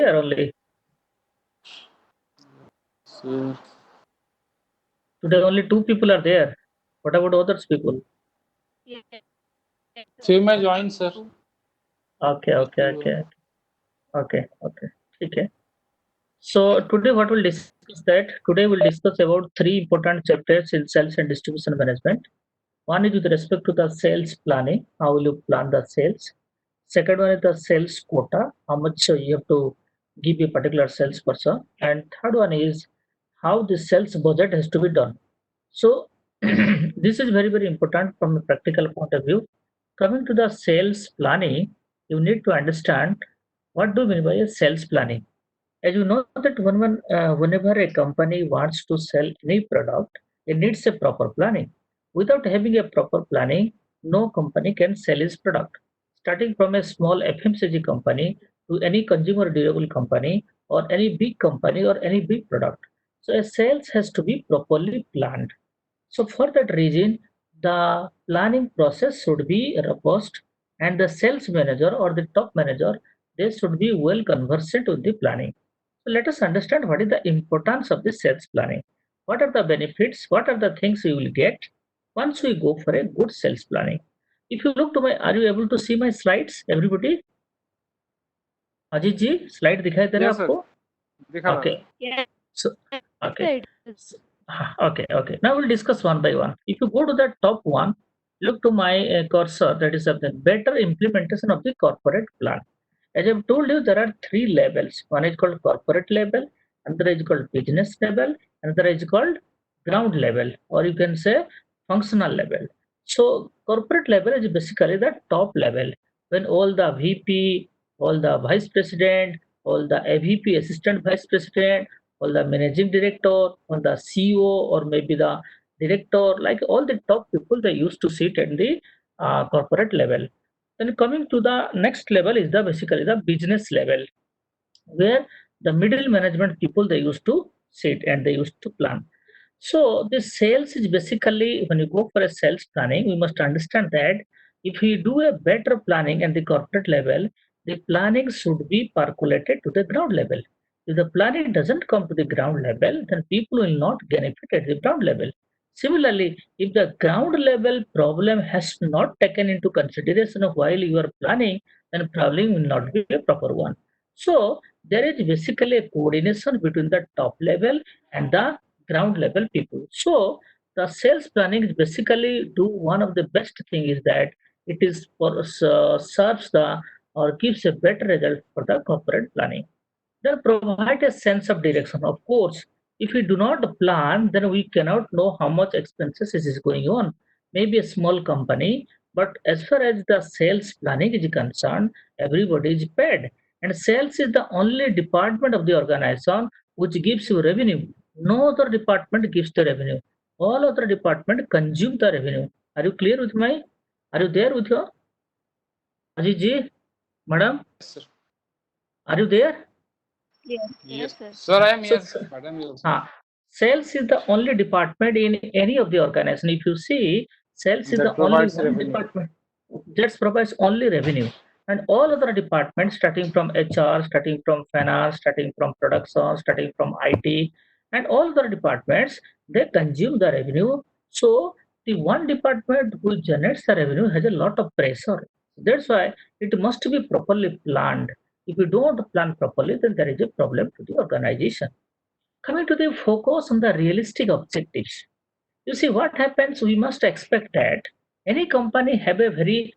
there only? Sir, Today only two people are there. What about others people? few may join, sir. Okay, okay, okay, okay. Okay. So today what we'll discuss that today we'll discuss about three important chapters in sales and distribution management. One is with respect to the sales planning. How will you plan the sales? Second one is the sales quota. How much you have to give a particular salesperson. And third one is how the sales budget has to be done. So this is very, very important from a practical point of view. Coming to the sales planning, you need to understand what do you mean by a sales planning. As you know that whenever a company wants to sell any product, it needs a proper planning. Without having a proper planning, no company can sell its product. Starting from a small FMCG company to any consumer durable company or any big company or any big product. So a sales has to be properly planned. So for that reason, the planning process should be robust and the sales manager or the top manager, they should be well conversant with the planning. So let us understand what is the importance of the sales planning. What are the benefits? What are the things you will get once we go for a good sales planning? If you look to my, are you able to see my slides, everybody? Ajit ji slide दिखाई दे रहा है Yes, sir. आपको? दिखा रहा Okay. Yes, So, okay. sir, it is. Okay. Now we'll discuss one by one. If you go to the top one, look to my cursor, that is the better implementation of the corporate plan. As I've told you, there are three levels. One is called corporate level, another is called business level, another is called ground level, or you can say functional level. So corporate level is basically the top level when all the VP, all the vice president, all the AVP, assistant vice president, all the managing director, or the CEO, or maybe the director, like all the top people, they used to sit at the corporate level. Then coming to the next level is the basically the business level, where the middle management people they used to sit and they used to plan. So the sales is basically when you go for a sales planning, we must understand that if we do a better planning at the corporate level, the planning should be percolated to the ground level. If the planning doesn't come to the ground level, then people will not benefit at the ground level. Similarly, if the ground level problem has not taken into consideration of while you are planning, then problem will not be a proper one. So there is basically a coordination between the top level and the ground level people. So the sales planning is basically do one of the best thing is that it is for serves the or gives a better result for the corporate planning. Then provide a sense of direction. Of course, if we do not plan, then we cannot know how much expenses is going on. Maybe a small company, but as far as the sales planning is concerned, everybody is paid. And sales is the only department of the organization which gives you revenue. No other department gives the revenue. All other department consume the revenue. Are you clear with my? Are you there with your Ajit ji, madam? Yes, sir. Are you there? Yes, Yes, sir. sir. I am So, here. Madam is also. sales is the only department in any of the organization. If you see, sales is That the only provides one revenue. department that provides only revenue. And all other departments, starting from HR, starting from finance, starting from production, starting from IT, and all other departments, they consume the revenue. So the one department who generates the revenue has a lot of pressure. That's why it must be properly planned. If you don't plan properly, then there is a problem to the organization. Coming to the focus on the realistic objectives. You see what happens, we must expect that any company have a very,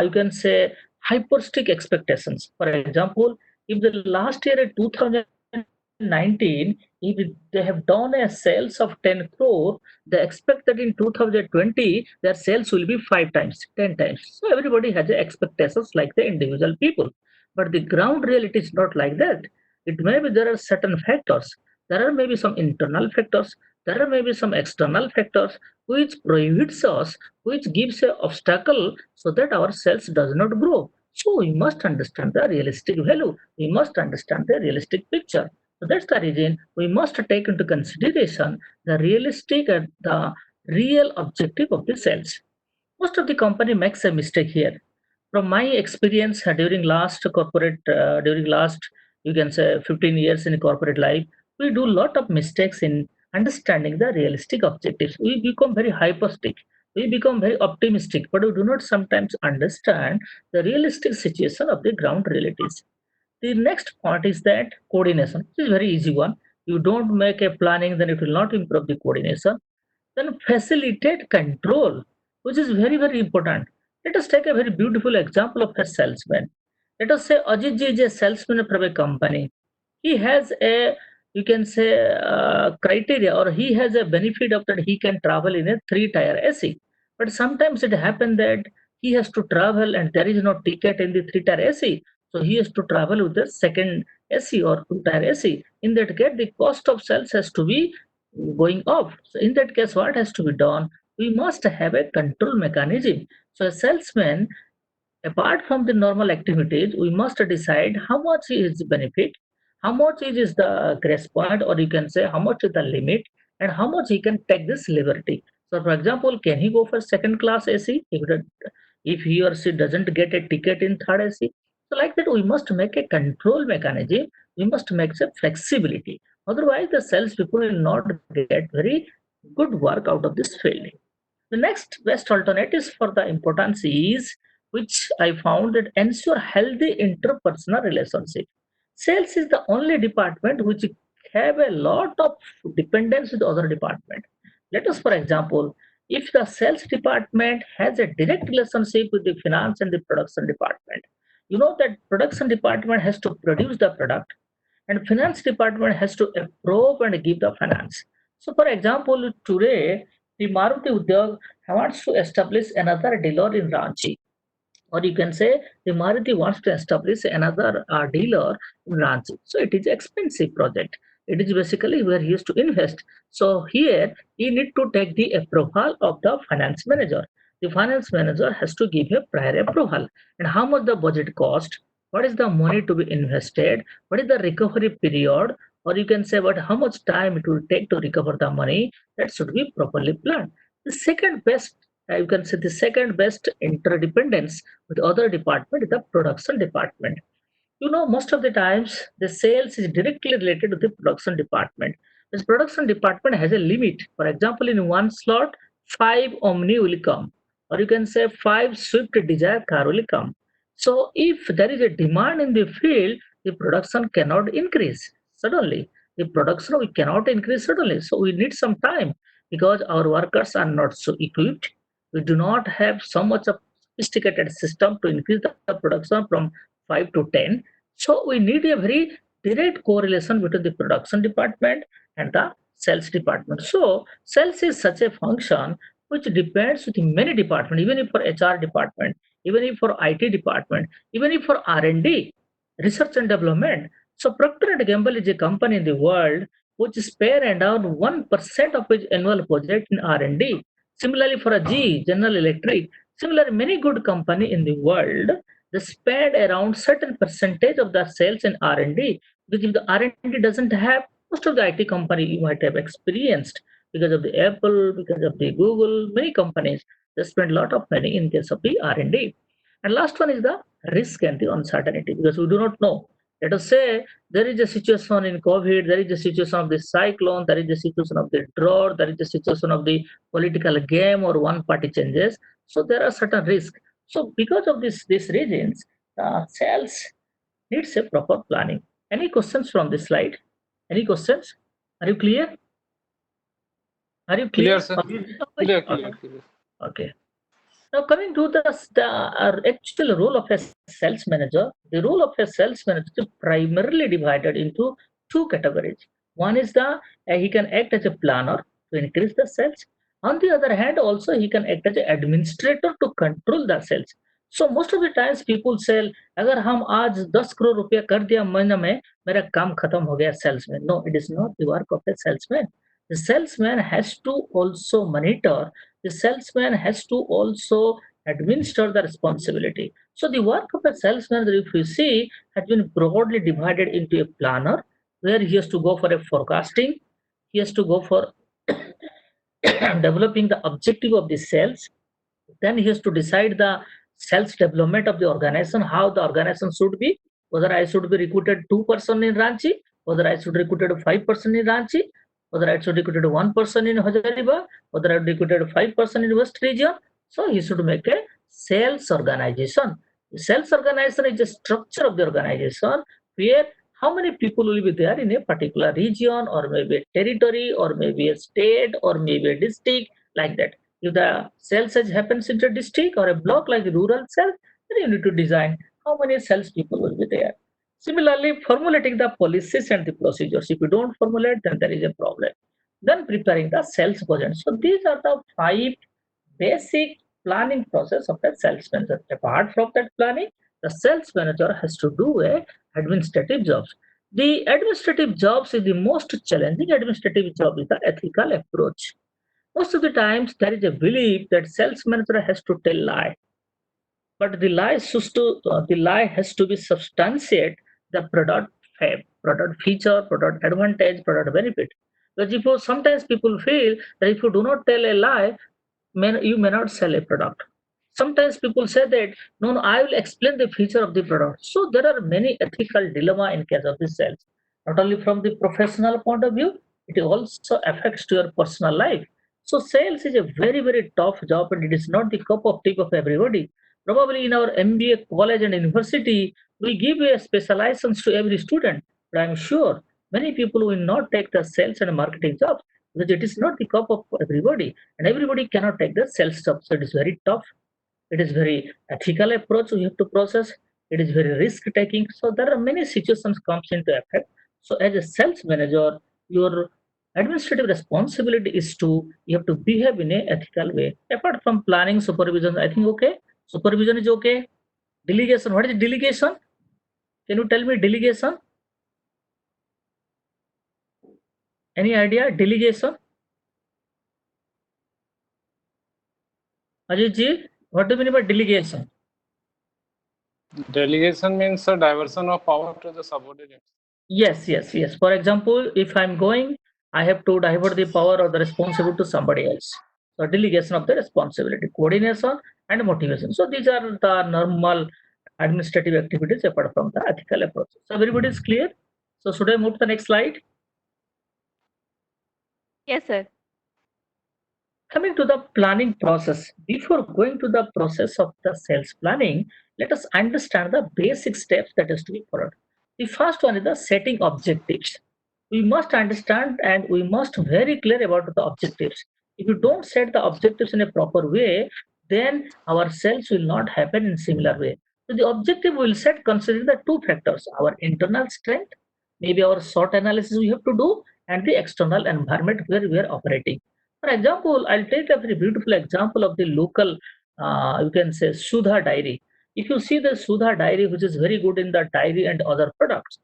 you can say, hyperstic expectations. For example, if the last year in 2019, if they have done a sales of 10 crore, they expect that in 2020 their sales will be 5 times, 10 times. So everybody has expectations like the individual people. But the ground reality is not like that. It may be there are certain factors. There are maybe some internal factors. There are maybe some external factors which prohibits us, which gives a obstacle so that our sales does not grow. So we must understand the realistic value. We must understand the realistic picture. So that's the reason we must take into consideration the realistic and the real objective of the sales. Most of the company makes a mistake here. From my experience during last you can say 15 years in corporate life, we do a lot of mistakes in understanding the realistic objectives. We become very hyperstic, we become very optimistic, but we do not sometimes understand the realistic situation of the ground realities. The next part is that coordination, which is very easy one. You don't make a planning, then it will not improve the coordination. Then facilitate control, which is very, very important. Let us take a very beautiful example of a salesman. Let us say Ajit ji is a salesman from a company. He has a, you can say, criteria, or he has a benefit of that he can travel in a three-tier AC. But sometimes it happens that he has to travel and there is no ticket in the three-tier AC. So he has to travel with the second AC or two-tier AC. In that case, the cost of sales has to be going up. So in that case, what has to be done? We must have a control mechanism. So a salesman, apart from the normal activities, we must decide how much is the benefit, how much is the grace point, or you can say how much is the limit, and how much he can take this liberty. So, for example, can he go for second class AC if he or she doesn't get a ticket in third AC? So, like that, we must make a control mechanism. We must make some flexibility. Otherwise, the salespeople will not get very good work out of this field. The next best alternatives for the importance is, which I found, that ensure healthy interpersonal relationship. Sales is the only department which have a lot of dependence with other department. Let us, for example, if the sales department has a direct relationship with the finance and the production department, you know that production department has to produce the product and finance department has to approve and give the finance. So, for example, today the Maruti Udyog wants to establish another dealer in Ranchi, or you can say the Maruti wants to establish another dealer in Ranchi. So it is expensive project. It is basically where he used to invest. So here he need to take the approval of the finance manager. The finance manager has to give a prior approval, and how much the budget cost, what is the money to be invested, what is the recovery period, or you can say what how much time it will take to recover the money. That should be properly planned. The second best, you can say the second best interdependence with other department is the production department. You know, most of the times the sales is directly related to the production department. This production department has a limit. For example, in one slot, 5 Omni will come, or you can say 5 Swift Desire car will come. So if there is a demand in the field, the production cannot increase suddenly. The production we cannot increase suddenly. So we need some time because our workers are not so equipped. We do not have so much of sophisticated system to increase the production from 5 to 10. So we need a very direct correlation between the production department and the sales department. So sales is such a function which depends with many departments, even if for HR department, even if for IT department, even if for R&D, research and development. So Procter and Gamble is a company in the world which spare around 1% of its annual budget in R&D. Similarly, for a General Electric, similarly many good company in the world, they spend around certain percentage of the sales in R&D, because if the R&D doesn't have, most of the IT company you might have experienced, because of the Apple, because of the Google, many companies, they spend a lot of money in case of the R&D. And last one is the risk and the uncertainty, because we do not know. Let us say there is a situation in COVID, there is a situation of the cyclone, there is a situation of the drought, there is a situation of the political game or one party changes. So there are certain risks. So because of these reasons, sales needs a proper planning. Any questions from this slide? Any questions? Are you clear? Are you Clear, clear? sir. Okay. Clear. Okay. Now coming to the actual role of a sales manager, the role of a sales manager is primarily divided into two categories. One is the he can act as a planner to increase the sales. On the other hand, also he can act as an administrator to control the sales. So most of the times people say, अगर हम आज 10 करोड़ रुपया कर दिया महीने में, मेरा काम खत्म हो गया salesman. No, it is not the work of a salesman. The salesman has to also monitor, the salesman has to also administer the responsibility. So the work of a salesman, if you see, has been broadly divided into a planner, where he has to go for a forecasting, he has to go for developing the objective of the sales, then he has to decide the sales development of the organization, how the organization should be whether I should be recruited 2 person in Ranchi, whether I should recruited 5 person in Ranchi, whether I should recruited 1 person in Hazaribagh, whether I recruited 5 person in West region. So he should make a sales organization. Sales organization is a structure of the organization where how many people will be there in a particular region or maybe a territory or maybe a state or maybe a district, like that. If the sales happens in a district or a block like rural sales, then you need to design how many sales people will be there. Similarly, formulating the policies and the procedures. If you don't formulate, then there is a problem. Then preparing the sales budget. So these are the 5 basic planning process of the sales manager. Apart from that planning, the sales manager has to do a administrative jobs. The administrative jobs is the most challenging administrative job is the ethical approach. Most of the times there is a belief that sales manager has to tell lie, but the lie has to be substantiate the product feature, product advantage, product benefit. Because if sometimes people feel that if you do not tell a lie, you may not sell a product. Sometimes people say that no, I will explain the feature of the product. So there are many ethical dilemma in case of the sales. Not only from the professional point of view, it also affects to your personal life. So sales is a very tough job, and it is not the cup of tea of everybody. Probably in our MBA college and university, we give a specializations to every student. But I'm sure many people will not take the sales and marketing jobs because it is not the cup of everybody, and everybody cannot take the sales job. So it is very tough. It is very ethical approach we have to process. It is very risk taking. So there are many situations comes into effect. So as a sales manager, your administrative responsibility is to you have to behave in a ethical way. Apart from planning, supervision, I think okay. Supervision is okay. Delegation. What is delegation? Can you tell me delegation? Any idea? Delegation? Ajit ji, what do you mean by delegation? Delegation means a diversion of power to the subordinates. Yes. For example, if I'm going, I have to divert the power or the responsibility to somebody else. So delegation of the responsibility, coordination and motivation. So these are the normal administrative activities apart from the ethical approach. So everybody is clear. So should I move to the next slide? Yes, sir. Coming to the planning process, before going to the process of the sales planning, let us understand the basic steps that is to be followed. The first one is the setting objectives. We must understand and we must very clear about the objectives. If you don't set the objectives in a proper way, then our sales will not happen in similar way. So the objective will set considering the two factors: our internal strength, maybe our SWOT analysis we have to do, and the external environment where we are operating. For example, I'll take a very beautiful example of the local, you can say, Sudha Dairy. If you see the Sudha Dairy, which is very good in the dairy and other products,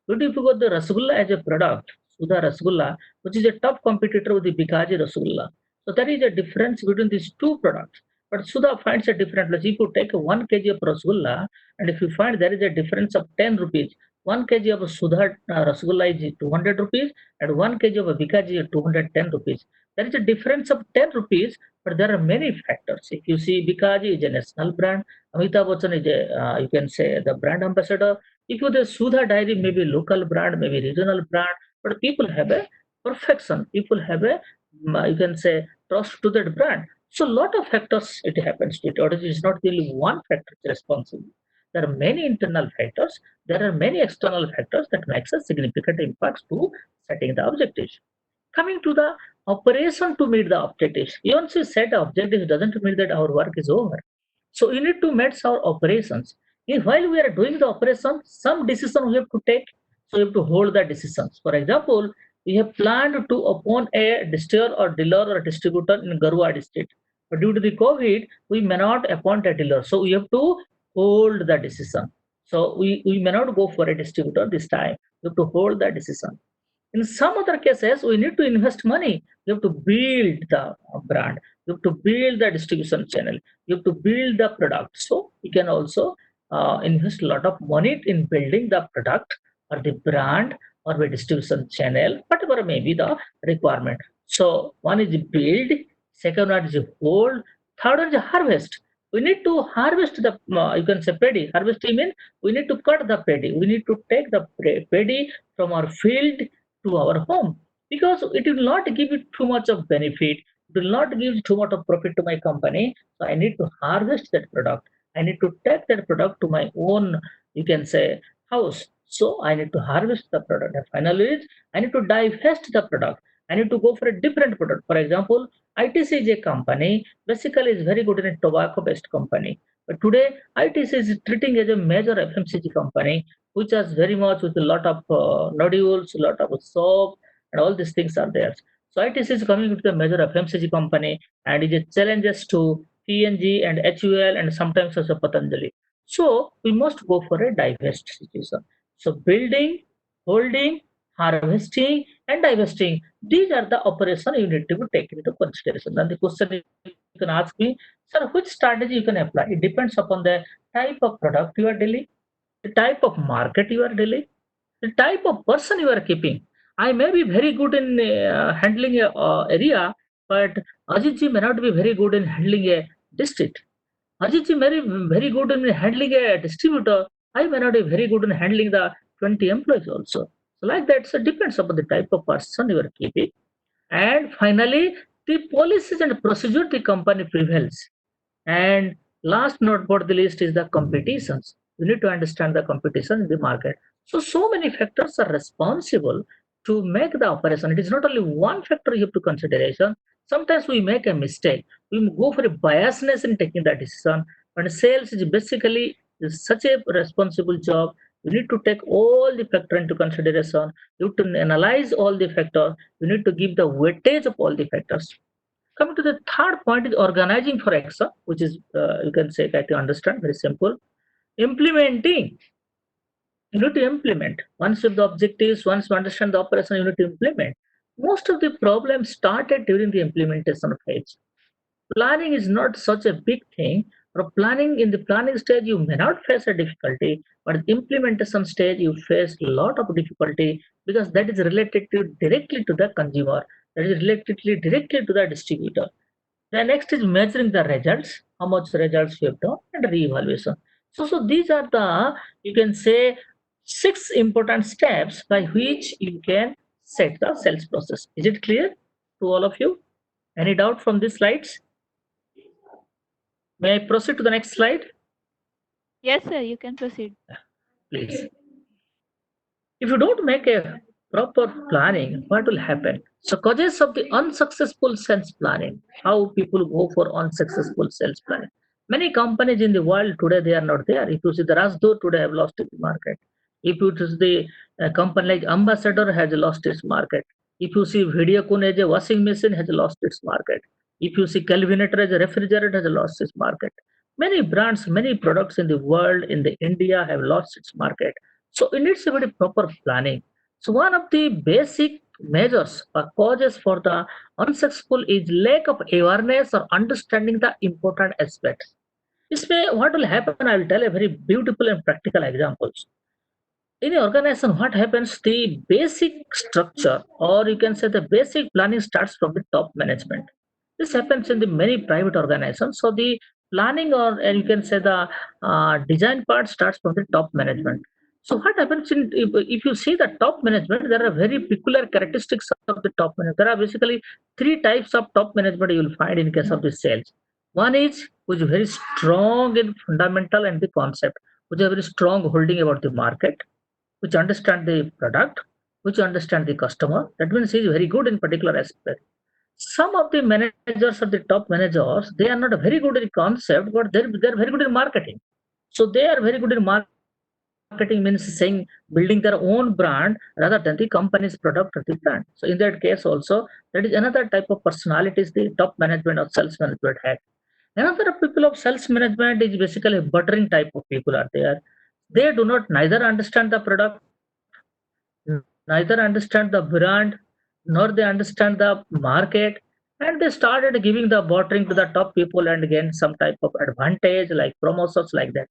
but if you got the Rasgulla as a product, Sudha Rasgulla, which is a tough competitor with the Bikaji Rasgulla. So there is a difference between these two products. But Sudha finds a difference. Like if you take 1 kg of Rasgulla, and if you find there is a difference of 10 rupees, 1 kg of Sudha Rasgulla is 200 rupees, and 1 kg of Bikaji is 210 rupees. There is a difference of 10 rupees, but there are many factors. If you see, Bikaji is a national brand, Amitabh Bachchan is a, you can say, the brand ambassador. If you the Sudha Dairy, maybe local brand, maybe regional brand, but people have a perfection. People have a, you can say, trust to that brand. So lot of factors it happens to it. Or it is not really one factor responsible. There are many internal factors. There are many external factors that makes a significant impact to setting the objectives. Coming to the operation to meet the objectives. Once we set objectives, doesn't mean that our work is over. So we need to match our operations. While we are doing the operation, some decision we have to take. So we have to hold the decisions. For example, we have planned to appoint a distiller or dealer or distributor in Garhwal district. But due to the COVID, we may not appoint a dealer. So we have to hold the decision. So we may not go for a distributor this time. We have to hold the decision. In some other cases, we need to invest money. You have to build the brand. You have to build the distribution channel. You have to build the product. So you can also invest a lot of money in building the product or the brand or the distribution channel, whatever may be the requirement. So one is build, second one is hold, third one is harvest. We need to harvest the, you can say paddy. Harvesting means we need to cut the paddy. We need to take the paddy from our field to our home, because it will not give it too much of benefit. It will not give too much of profit to my company. So I need to harvest that product. I need to take that product to my own, you can say, house. So I need to harvest the product. And finally, I need to divest the product. I need to go for a different product. For example, ITC is a company, basically is very good in a tobacco based company. But today, ITC is treating as a major FMCG company, which has very much with a lot of nodules, a lot of soap, and all these things are there. So ITC is coming with a major FMCG company, and it is challenges to PNG and HUL and sometimes also Patanjali. So we must go for a divest situation. So building, holding, harvesting, and divesting. These are the operation you need to be taken into consideration. Then the question you can ask me, sir, which strategy you can apply? It depends upon the type of product you are dealing, the type of market you are dealing, the type of person you are keeping. I may be very good in handling a area, but Ajit ji may not be very good in handling a district. Ajit ji may be very good in handling a distributor. I may not be very good in handling the 20 employees also. So like that, so it depends upon the type of person you are keeping. And finally, the policies and procedure the company prevails. And last not but the least is the competitions. You need to understand the competition in the market. So many factors are responsible to make the operation. It is not only one factor you have to consideration. Sometimes we make a mistake. We go for a biasness in taking that decision. And sales is basically is such a responsible job. You need to take all the factor into consideration. You have to analyze all the factors. You need to give the weightage of all the factors. Coming to the third point is organizing for EXA, which is, you can say, that you understand, very simple. Implementing, you need to implement. Once you have the objectives, once you understand the operation, you need to implement. Most of the problems started during the implementation phase. Planning is not such a big thing. For planning, in the planning stage, you may not face a difficulty, but in the implementation stage, you face a lot of difficulty, because that is related to directly to the consumer, that is related directly to the distributor. The next is measuring the results, how much results you have done, and re-evaluation. So these are the, you can say, 6 important steps by which you can set the sales process. Is it clear to all of you? Any doubt from these slides? May I proceed to the next slide, Yes, sir, you can proceed. please? If you don't make a proper planning, what will happen? So causes of the unsuccessful sales planning, how people go for unsuccessful sales planning. Many companies in the world today, they are not there. If you see the Rasdur today have lost its market. If you see the company like Ambassador has lost its market. If you see Videocon as a washing machine has lost its market. If you see Kelvinator as a refrigerator has lost its market. Many brands, many products in the world, in the India have lost its market. So it needs a very proper planning. So one of the basic measures or causes for the unsuccessful is lack of awareness or understanding the important aspects. This way, what will happen? I will tell a very beautiful and practical examples. In an organization, what happens? The basic structure, or you can say the basic planning, starts from the top management. This happens in the many private organizations. So the planning, or and you can say the design part, starts from the top management. So what happens in, if you see the top management, there are very peculiar characteristics of the top management. There are basically 3 types of top management you will find in case of the sales. One is which is very strong in fundamental and the concept, which are very strong holding about the market, which understand the product, which understand the customer. That means he is very good in particular aspect. Some of the managers or the top managers, they are not very good in concept, but they're very good in marketing. So they are very good in marketing, means saying building their own brand rather than the company's product or the brand. So in that case also, that is another type of personalities the top management or sales management had. Another people of sales management is basically buttering type of people are there. They do not neither understand the product, neither understand the brand, nor they understand the market, and they started giving the bartering to the top people and gain some type of advantage like promotions like that.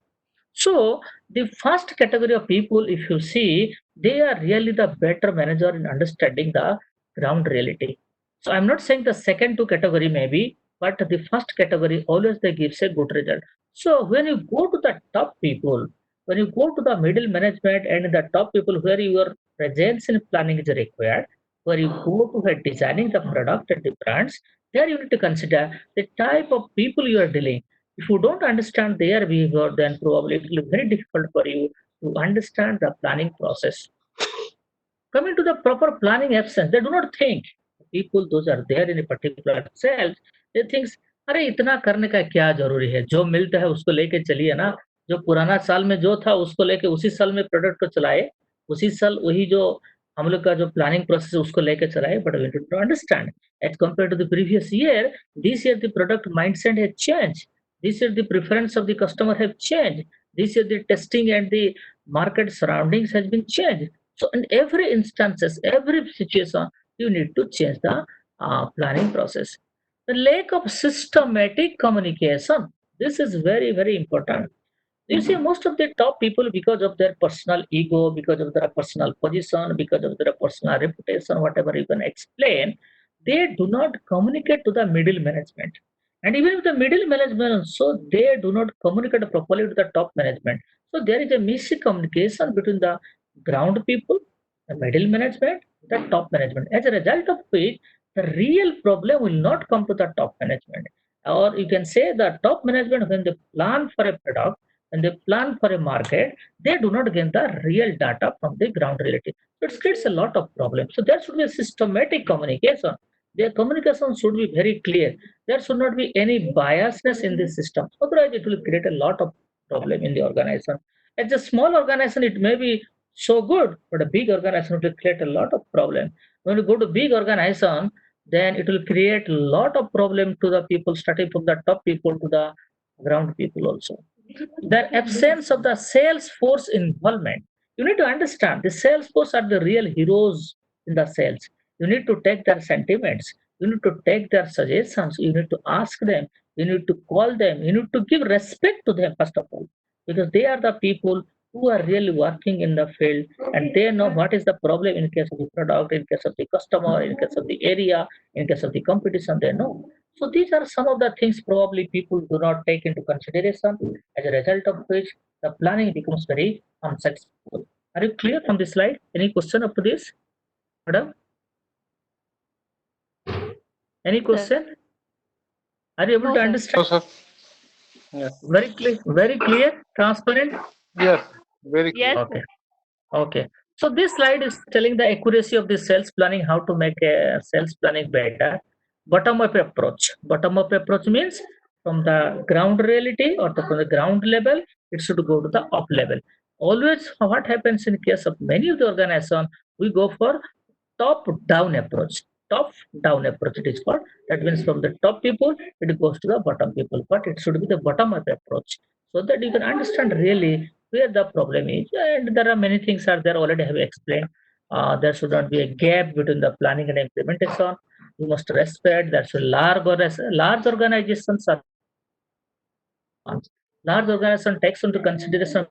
So the first category of people, if you see, they are really the better manager in understanding the ground reality. So I'm not saying the second two category maybe, but the first category always they gives a good result. So when you go to the top people, when you go to the middle management and the top people where your presence in planning is required, where you go to designing the product and the brands, there you need to consider the type of people you are dealing. If you don't understand their behavior, then probably it will be very difficult for you to understand the planning process. Coming to the proper planning absence, they do not think. People those are there in a particular cells, they think अरे इतना करने का क्या जरूरी है, जो मिलता है उसको लेके चलिए ना, जो पुराना साल में जो था उसको लेके उसी साल में प्रोडक्ट को चलाए, उसी साल वही जो हम लोग का जो प्लानिंग प्रोसेस है उसको लेके चलाए, but we do understand as compare to the previous year, this year the product mindset has change, this year the preference of the customer have change, this year the testing and the market surroundings has been changed. So in every instances, every situation, you need to change the planning process. The lack of systematic communication. This is very, very important. You see, most of the top people, because of their personal ego, because of their personal position, because of their personal reputation, whatever you can explain, they do not communicate to the middle management. And even with the middle management also, they do not communicate properly to the top management. So there is a miscommunication between the ground people, the middle management, the top management. As a result of which, the real problem will not come to the top management. Or you can say the top management, when they plan for a product, when they plan for a market, they do not get the real data from the ground reality. So it creates a lot of problems. So there should be a systematic communication. Their communication should be very clear. There should not be any biasness in the system. Otherwise, it will create a lot of problem in the organization. As a small organization, it may be so good, but a big organization will create a lot of problem. When you go to big organization, then it will create a lot of problem to the people, starting from the top people to the ground people also. The absence of the sales force involvement. You need to understand the sales force are the real heroes in the sales. You need to take their sentiments. You need to take their suggestions. You need to ask them. You need to call them. You need to give respect to them, first of all, because they are the people who are really working in the field and they know what is the problem in case of the product, in case of the customer, in case of the area, in case of the competition, they know. So these are some of the things probably people do not take into consideration, as a result of which the planning becomes very unsuccessful. Are you clear from this slide? Any question up to this, madam? Any Sir. question? Are you able No, to sir. understand? So, sir. Yes. Very clear, transparent? Yes. Very clear. Yes, Okay. Okay. So this slide is telling the accuracy of the sales planning, how to make a sales planning better. Bottom-up approach. Bottom-up approach means from the ground reality or from the ground level, it should go to the up level. Always, what happens in case of many of the organization, we go for top-down approach. Top-down approach it is called. That means from the top people, it goes to the bottom people. But it should be the bottom-up approach, so that you can understand really where the problem is. And there are many things are there already have explained. There should not be a gap between the planning and implementation. You must respect that large organizations are large organization takes into consideration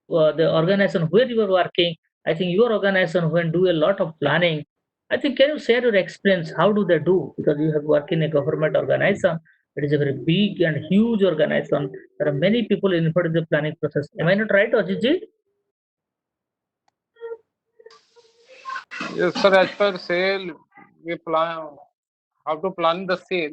the organization where you are working. I think your organization when do a lot of planning. I think can you share your experience? How do they do? Because you have worked in a government organization. It is a very big and huge organization. There are many people involved in the planning process. Am I not right, Ajit? Yes, sir. As per sale, we plan how to plan the sale.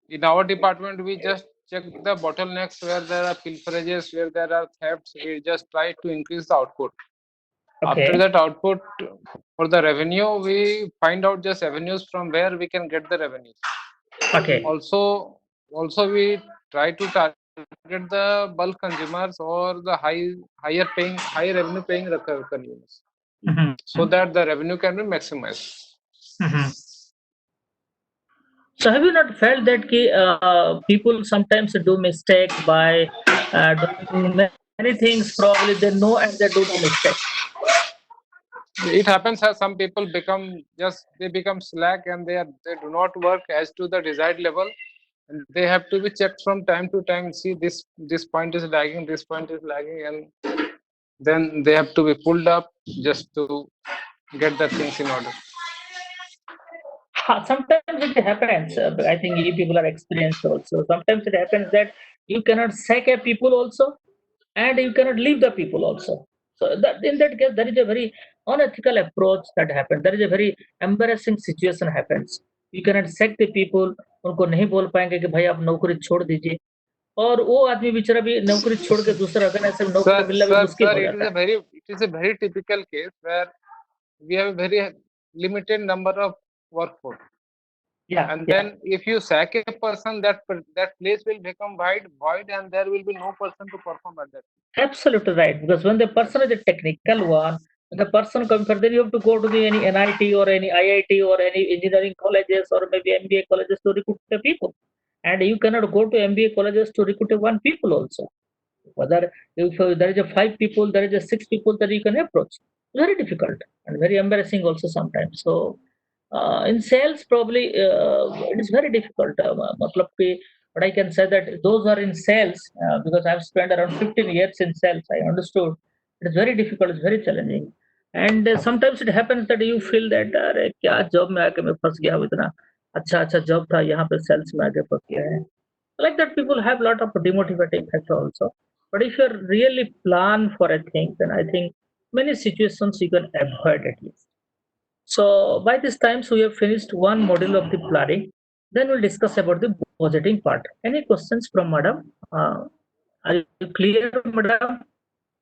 In our department, we just check the bottlenecks where there are pilferages, where there are thefts. We just try to increase the output. After Okay. that output, for the revenue, we find out just avenues from where we can get the revenue. Okay. Also we try to target the bulk consumers or the higher revenue paying consumers, Mhm. so that the revenue can be maximized. Mhm. So have you not felt that people sometimes do mistake by doing many things? Probably they know and they do the mistake. It happens as some people become slack and they do not work as to the desired level, and they have to be checked from time to time. See, this point is lagging, this point is lagging, and then they have to be pulled up just to get the things in order. Sometimes it happens. I think you people are experienced also. Sometimes it happens that you cannot sack a people also, and you cannot leave the people also. So that in that case, there is a very unethical approach that happens. There is a very embarrassing situation happens. You cannot sack the people. उनको नहीं बोल पाएंगे कि भाई आप नौकरी छोड़ दीजिए और वो आदमी बेचारा भी नौकरी छोड़ के दूसरा अगर ऐसे नौकरी मिलना भी मुश्किल हो जाता है. it is a very typical case where we have a very limited number of workforce. Yeah, And yeah. then if you sack a person, that place will become void, and there will be no person to perform at that. Absolutely right. Because when the person is a technical one, when the person comes, then you have to go to the any NIT or any IIT or any engineering colleges or maybe MBA colleges to recruit the people. And you cannot go to MBA colleges to recruit a one people also. Whether if there is a 5 people, there is a 6 people that you can approach. Very difficult and very embarrassing also sometimes. So in sales, probably it is very difficult. मतलब कि, but I can say that those are in sales because I've spent around 15 years in sales. I understood it is very difficult, it's very challenging. And sometimes it happens that you feel that अरे क्या job में आके मैं फंस गया हूँ इतना अच्छा अच्छा जॉब था यहाँ पे सेल्स में आके फंस गया है. Like that people have lot of demotivating factor also. But if you really plan for a thing, then I think many situations you can avoid at least. So by this time, so we have finished one module of the planning. Then we'll discuss about the budgeting part. Any questions from madam? Are you clear, madam?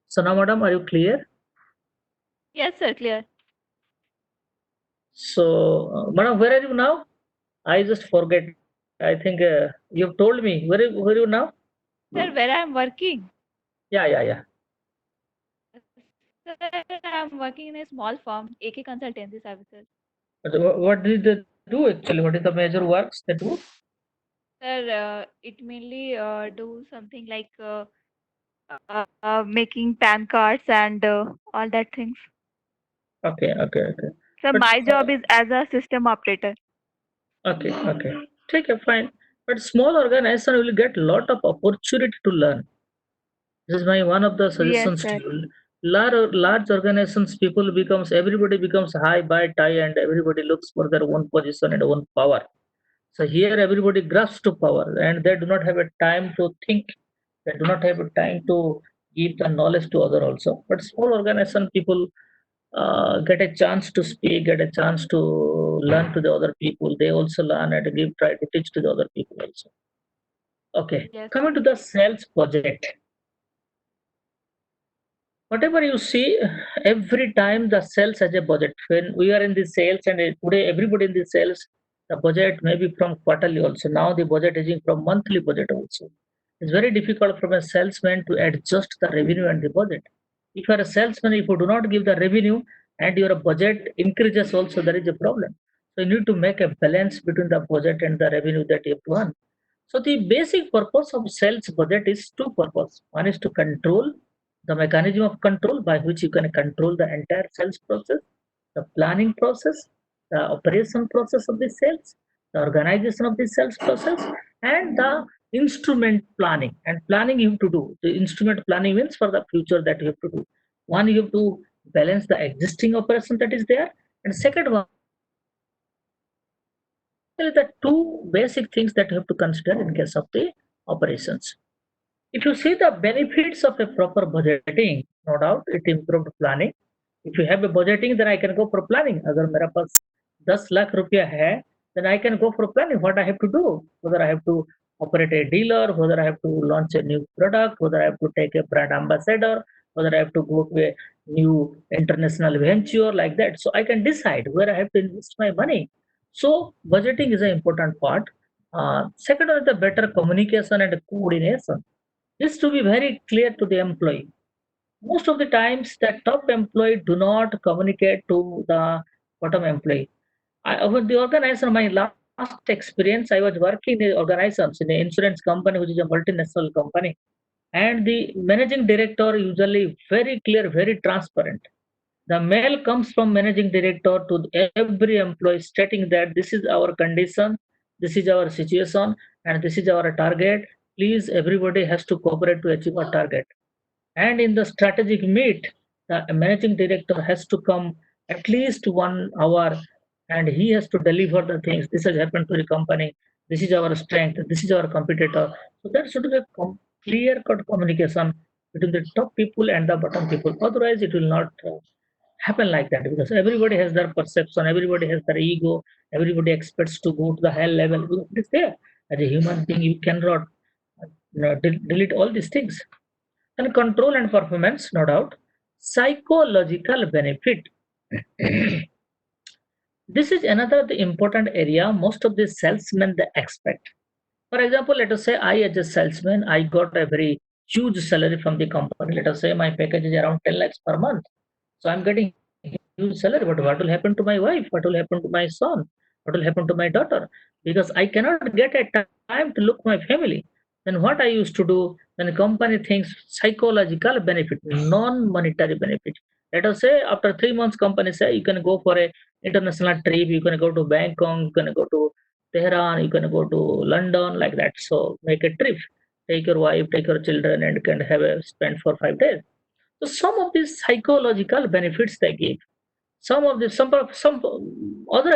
Sana madam, are you clear? Yes, sir, clear. So, madam, where are you now? I just forget. I think you've told me. Where are you now? Sir, where I'm working? Yeah. Sir, I'm working in a small firm, AK Consultancy Services. But what did they do actually? What is the major works they do? Sir, it mainly do something like making PAN cards and all that things. Okay. So But my job is as a system operator. okay. Take it fine. But small organization will get lot of opportunity to learn. This is my one of the Yes, suggestions to sir. you. Large organizations, everybody becomes high by tie, and everybody looks for their own position and own power. So here everybody grasps to power, and they do not have a time to think. They do not have a time to give the knowledge to other also. But small organization people get a chance to speak, get a chance to learn to the other people. They also learn and try to teach to the other people also. Okay, Yes, coming sir. to the sales project. Whatever you see, every time the sales has a budget. When we are in the sales, and today everybody in the sales, the budget may be from quarterly also. Now the budget is from monthly budget also. It's very difficult from a salesman to adjust the revenue and the budget. If you are a salesman, if you do not give the revenue and your budget increases also, there is a problem. So you need to make a balance between the budget and the revenue that you have to earn. So the basic purpose of sales budget is two purpose. One is to control the mechanism of control by which you can control the entire sales process, the planning process, the operation process of the sales, the organization of the sales process, and the instrument planning. And planning you have to do. The instrument planning means for the future that you have to do. One, you have to balance the existing operation that is there, and second one, the two basic things that you have to consider in case of the operations. If you see the benefits of a proper budgeting, no doubt it improved planning. If you have a budgeting, then I can go for planning. अगर मेरा पास 10 लाख रुपया है, then I can go for planning. What I have to do, whether I have to operate a dealer, whether I have to launch a new product, whether I have to take a brand ambassador, whether I have to go to a new international venture like that. So I can decide where I have to invest my money. So budgeting is an important part. Second is the better communication and coordination. This to be very clear to the employee. Most of the times, the top employee do not communicate to the bottom employee. With the organizer, my last experience, I was working in organizations in an insurance company, which is a multinational company, and the managing director usually very clear, very transparent. The mail comes from managing director to every employee stating that this is our condition, this is our situation, and this is our target. Please, everybody has to cooperate to achieve our target. And in the strategic meet, the managing director has to come at least 1 hour and he has to deliver the things. This has happened to the company. This is our strength. This is our competitor. So there should be a clear-cut communication between the top people and the bottom people. Otherwise, it will not happen like that, because everybody has their perception, everybody has their ego, everybody expects to go to the high level. It is there. As a human being, you cannot delete all these things. And control and performance, no doubt. Psychological benefit. This is another the important area most of the salesmen they expect. For example, let us say I as a salesman, I got a very huge salary from the company. Let us say my package is around 10 lakhs per month. So I'm getting huge salary, but what will happen to my wife? What will happen to my son? What will happen to my daughter? Because I cannot get a time to look my family. Then what I used to do, then the company thinks psychological benefit, non-monetary benefit. Let us say after 3 months, company say you can go for a international trip, you can go to Bangkok, you can go to Tehran, you can go to London, like that. So make a trip, take your wife, take your children, and can have a spend for 5 days. So some of these psychological benefits they give. Some other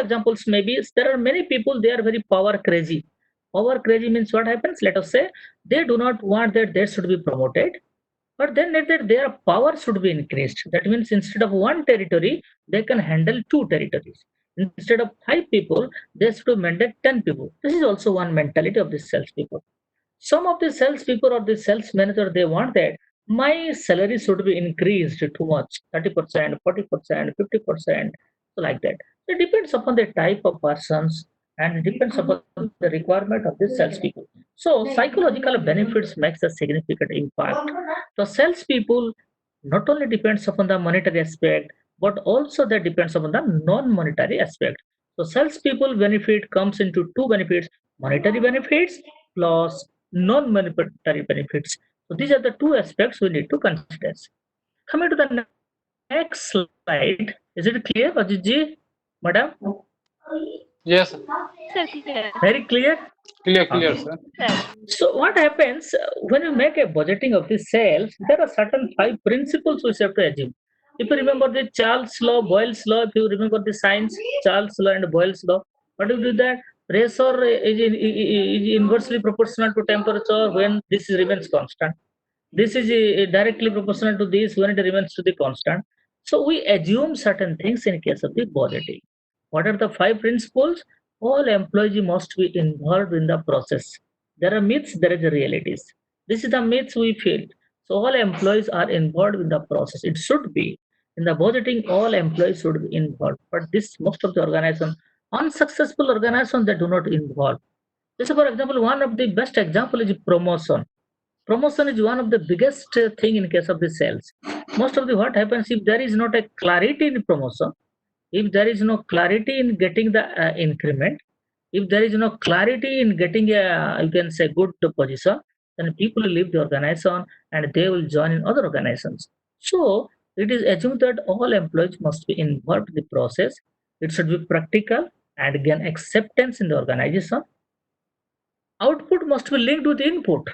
examples maybe there are many people they are very power crazy. Power crazy means what happens? Let us say they do not want that they should be promoted, but then that their power should be increased. That means instead of one territory, they can handle two territories. Instead of 5 people, they should mandate 10 people. This is also one mentality of the salespeople. Some of the salespeople or the sales manager they want that my salary should be increased too much, 30%, 40%, 50%, so like that. It depends upon the type of persons and it depends upon the requirement of the salespeople. So psychological benefits makes a significant impact. So salespeople not only depends upon the monetary aspect, but also that depends upon the non-monetary aspect. So salespeople benefit comes into two benefits: monetary benefits plus non-monetary benefits. So these are the two aspects we need to consider. Coming to the next slide, is it clear, Ajit madam? Yes, sir. Sir, clear. Very clear. Clear, Okay. sir. Sir. So what happens when you make a budgeting of the sales? There are certain 5 principles which you have to assume. If you remember the Charles law, Boyle's law, if you remember the science, Charles law and Boyle's law, what do you do that? Pressure is inversely proportional to temperature when this remains constant. This is directly proportional to this when it remains to the constant. So we assume certain things in case of the budgeting. What are the 5 principles? All employees must be involved in the process. There are myths, there is realities. This is the myths we feel. So all employees are involved in the process. It should be. In the budgeting, all employees should be involved. But this most of the organization, unsuccessful organizations, they do not involve. This, for example, one of the best example is promotion. Promotion is one of the biggest thing in case of the sales. Most of the what happens if there is not a clarity in promotion, if there is no clarity in getting the increment, if there is no clarity in getting a you can say good position, then people will leave the organization and they will join in other organizations. So it is assumed that all employees must be involved in the process. It should be practical and gain acceptance in the organization. Output must be linked with input.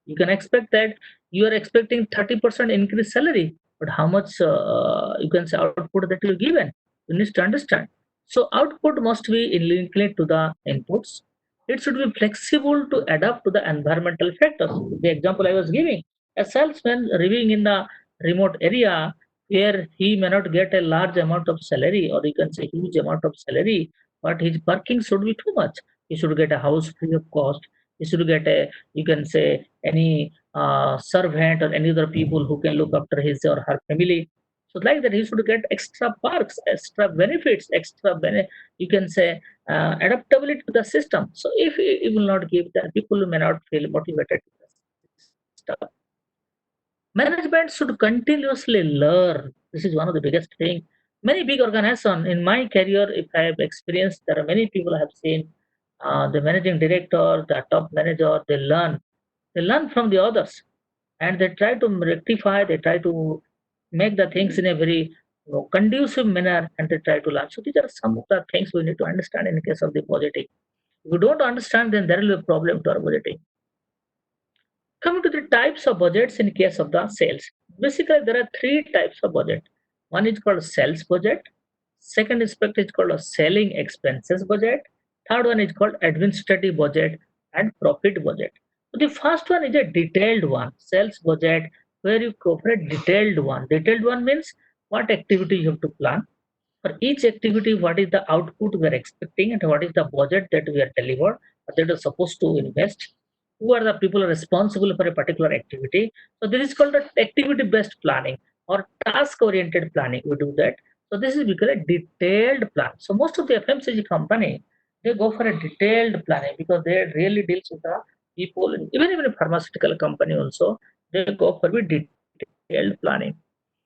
You can expect that you are expecting 30% increase salary, but how much you can say output that you given, you need to understand. So output must be linked to the inputs. It should be flexible to adapt to the environmental factors. The example I was giving, a salesman living in the remote area where he may not get a large amount of salary or you can say huge amount of salary, but his parking should be too much. He should get a house free of cost. He should get a you can say any servant or any other people who can look after his or her family. So like that, he should get extra perks, extra benefits, you can say adaptability to the system. So if he will not give that, people may not feel motivated to the system. Management should continuously learn. This is one of the biggest thing. Many big organizations in my career, if I have experienced, there are many people I have seen. The managing director, the top manager, they learn. They learn from the others, and they try to rectify. They try to make the things in a very conducive manner, and they try to learn. So these are some of the things we need to understand in case of the budgeting. If you don't understand, then there will be a problem to our budgeting. Coming to the types of budgets in case of the sales. Basically, there are 3 types of budget. One is called sales budget. Second aspect is called a selling expenses budget. Third one is called administrative budget and profit budget. So the first one is a detailed one, sales budget, where you go for a detailed one. Detailed one means what activity you have to plan. For each activity, what is the output we are expecting and what is the budget that we are delivered, that are supposed to invest. Who are the people responsible for a particular activity? So this is called the activity-based planning or task-oriented planning. We do that. So this is because a detailed plan. So most of the FMCG company, they go for a detailed planning because they really deals with the people. Even a pharmaceutical company also, they go for a detailed planning.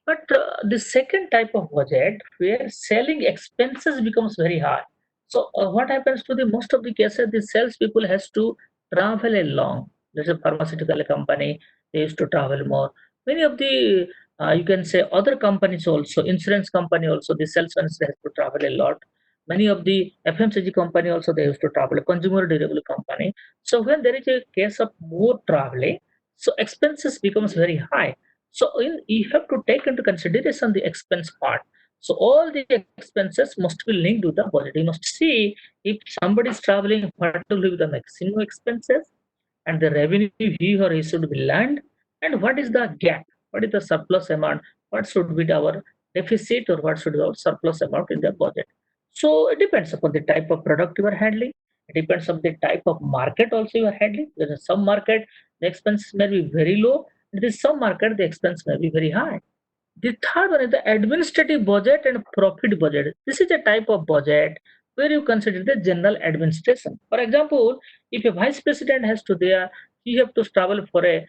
But the second type of budget where selling expenses becomes very high. So what happens to the most of the cases, the sales people has to travel a long. There's a pharmaceutical company, they used to travel more. Many of the you can say other companies also, insurance company also, the salesman has to travel a lot. Many of the FMCG company also they used to travel, consumer durable company. So when there is a case of more traveling, so expenses becomes very high. So you have to take into consideration the expense part. So all the expenses must be linked to the budget. You must see if somebody is traveling, what will be the maximum expenses and the revenue he or he should be land, and what is the gap, what is the surplus amount, what should be our deficit or what should be our surplus amount in the budget. So it depends upon the type of product you are handling. It depends on the type of market also you are handling. There is some market the expense may be very low. There is some market the expense may be very high. The third one is the administrative budget and profit budget. This is a type of budget where you consider the general administration. For example, if a vice president has to there, he have to travel for a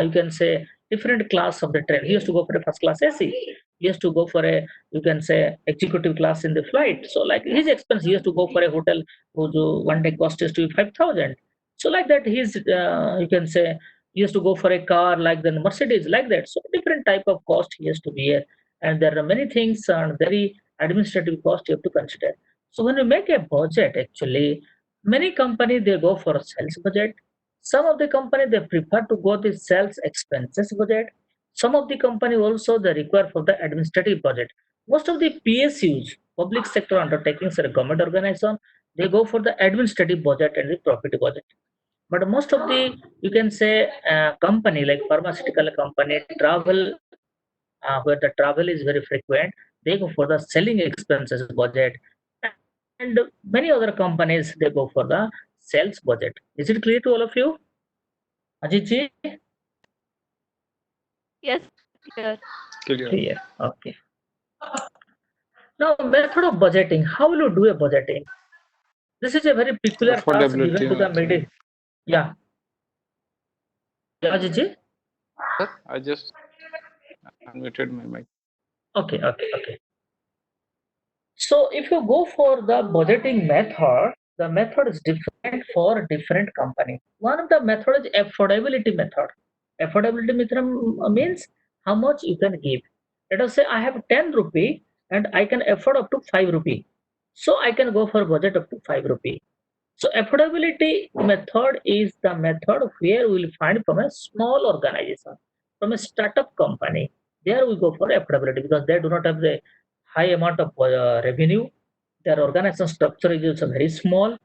you can say different class of the train. He has to go for a first class AC. He has to go for a you can say executive class in the flight. So like his expense, he has to go for a hotel whose one day cost is to 5,000. So like that, he's you can say he has to go for a car like the Mercedes, like that. So different type of cost he has to bear, and there are many things and very administrative cost you have to consider. So when you make a budget, actually, many companies they go for a sales budget. Some of the company they prefer to go the sales expenses budget. Some of the company also they require for the administrative budget. Most of the PSUs, public sector undertakings, or government organization, they go for the administrative budget and the profit budget. But most of the you can say company like pharmaceutical company travel where the travel is very frequent, they go for the selling expenses budget, and many other companies they go for the sales budget. Is it clear to all of you, Ajit ji? Yes, clear. Clear. Clear. Okay. Now method of budgeting, how will you do a budgeting? This is a very peculiar task given to the Affordability. middle. Yeah. Yeah, Ajit ji? Sir, I just unmuted my mic. Okay. So if you go for the budgeting method, the method is different for different company. One of the method is affordability method. Affordability method means how much you can give. Let us say I have 10 rupee and I can afford up to 5 rupee. So I can go for budget up to 5 rupee. So affordability method is the method where we will find from a small organization, from a startup company. There we go for affordability because they do not have the high amount of revenue. Their organization structure is also very small.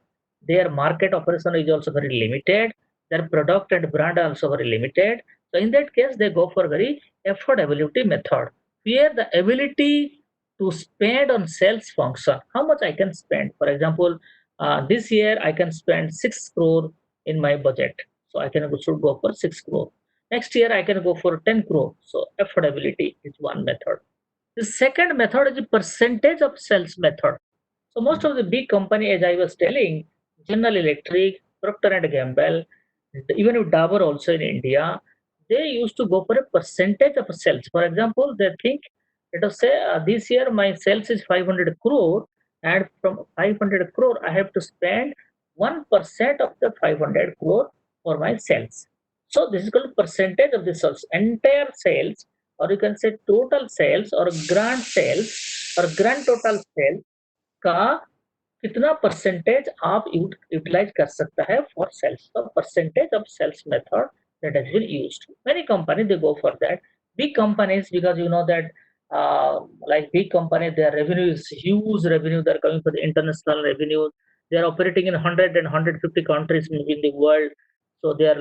Their market operation is also very limited. Their product and brand are also very limited. So in that case, they go for very affordability method, where the ability to spend on sales function, how much I can spend. For example, this year I can spend 6 crore in my budget. So I can should go for 6 crore. Next year I can go for 10 crore. So affordability is one method. The second method is the percentage of sales method. So most of the big company, as I was telling, General Electric, Procter and Gamble, even with Dabur also in India, they used to go for a percentage of sales. For example, they think, let us say this year my sales is 500 crore, and from 500 crore I have to spend 1% of the 500 crore for my sales. So this is called percentage of the sales. Entire sales, or you can say total sales or grand total sales का कितना percentage आप utilise कर सकता है for sales. The percentage of sales method that has been used. Many companies they go for that. Big companies, because you know that Like big company, their revenue is huge revenue. They're coming for the international revenue. They are operating in 100 and 150 countries maybe in the world. So their,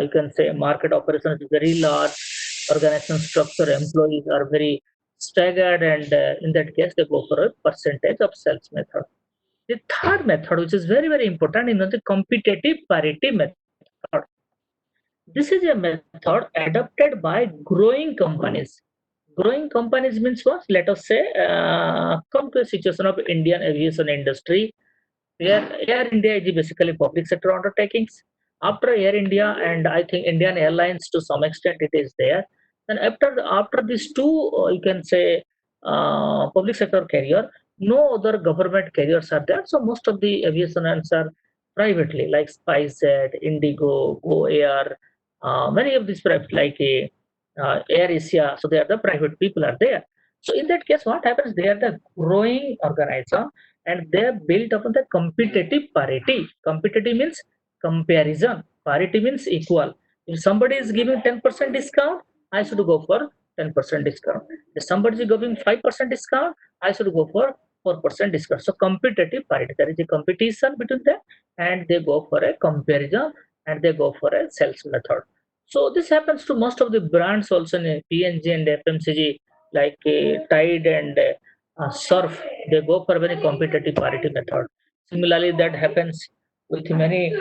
you can say, market operation is very large. Organization structure, employees are very staggered, and in that case, they go for a percentage of sales method. The third method, which is very, very important, is the competitive parity method. This is a method adopted by growing companies. Growing companies means what? Let us say, come to a situation of Indian aviation industry, where Air India is basically public sector undertakings. After Air India and I think Indian Airlines to some extent it is there. Then after these two, you can say, public sector carrier, no other government carriers are there. So most of the aviation lines are privately, like SpiceJet, Indigo, Go Air, many of these private like Air Asia. So they are the private people are there. So in that case, what happens? They are the growing organization and they are built upon the competitive parity. Competitive means comparison. Parity means equal. If somebody is giving 10% discount, I should go for 10% discount. If somebody is giving 5% discount, I should go for 4% discount. So competitive parity. There is a competition between them and they go for a comparison and they go for a sales method. So this happens to most of the brands also in PNG and FMCG like Tide and Surf. They go for very competitive parity method. Similarly, that happens with many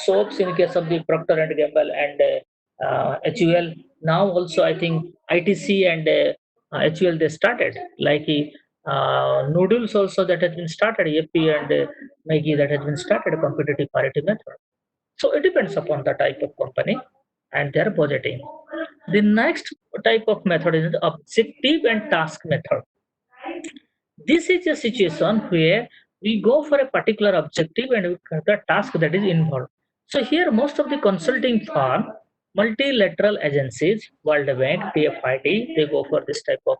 soaps in case of the Procter and Gamble and HUL. Now also, I think ITC and HUL they started like noodles also that has been started. AP and Maggi that has been started a competitive parity method. So it depends upon the type of company and their budgeting. The next type of method is the objective and task method. This is a situation where we go for a particular objective and we have the task that is involved. So here most of the consulting firm, multilateral agencies, World Bank, PFIT, they go for this type of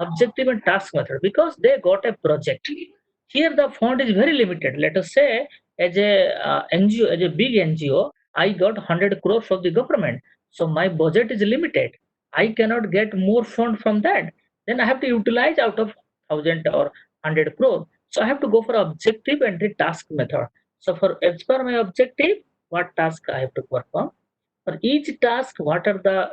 objective and task method because they got a project. Here the fund is very limited. Let us say as a NGO, as a big NGO, I got 100 crores from the government. So my budget is limited. I cannot get more fund from that. Then I have to utilize out of 1,000 or 100 crore. So I have to go for objective and the task method. So for as per my objective, what task I have to perform. For each task, what are the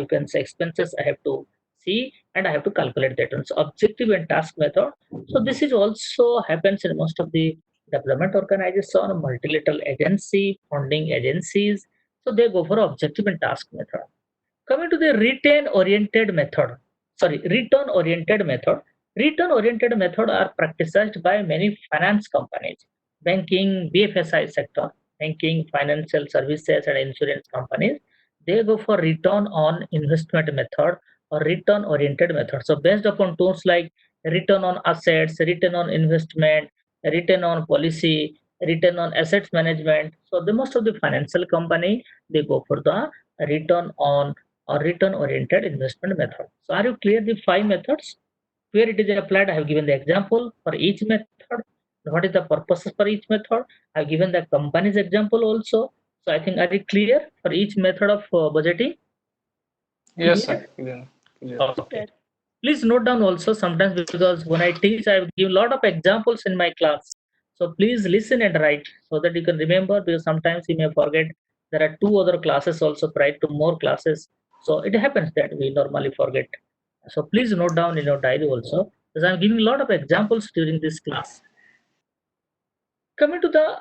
you can say expenses I have to see and I have to calculate that one. So objective and task method. So this is also happens in most of the development organization, multilateral agency, funding agencies. So they go for objective and task method. Coming to the return oriented method. Return oriented method are practiced by many finance companies, banking, BFSI sector, banking, financial services, and insurance companies. They go for return on investment method or return oriented method. So based upon tools like return on assets, return on investment, return on policy, return on assets management. So the most of the financial company they go for the return on or return oriented investment method. So are you clear the five methods? Where it is applied, I have given the example for each method. What is the purposes for each method? I have given the company's example also. So I think are you clear for each method of budgeting? Yes, Clear? sir. Yeah. Yeah. Okay. Please note down also sometimes because when I teach, I give a lot of examples in my class. So please listen and write so that you can remember because sometimes you may forget. There are two other classes also prior to more classes. So it happens that we normally forget. So please note down in your diary also because I'm giving a lot of examples during this class. Coming to the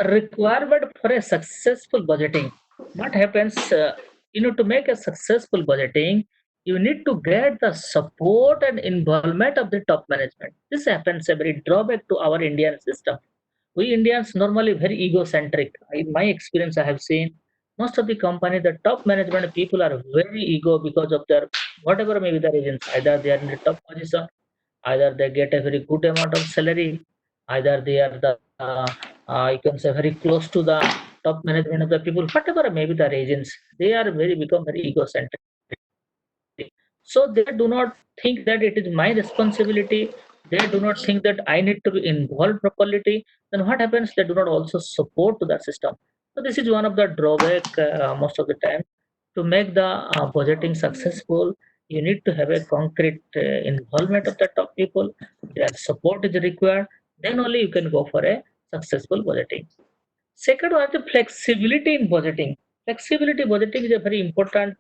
requirement for a successful budgeting, what happens, to make a successful budgeting, you need to get the support and involvement of the top management. This happens a very drawback to our Indian system. We Indians normally very egocentric. In my experience, I have seen most of the company, the top management people are very ego because of their whatever may be the reasons. Either they are in the top position, either they get a very good amount of salary, either they are the you can say very close to the top management of the people, whatever may be the reasons, they are very become very egocentric. So they do not think that it is my responsibility. They do not think that I need to be involved properly. Then what happens? They do not also support to the system. So this is one of the drawback most of the time. To make the budgeting successful, You need to have a concrete involvement of the top people. Their support is required. Then only you can go for a successful budgeting. Second one is the flexibility in budgeting. Flexibility budgeting is a very important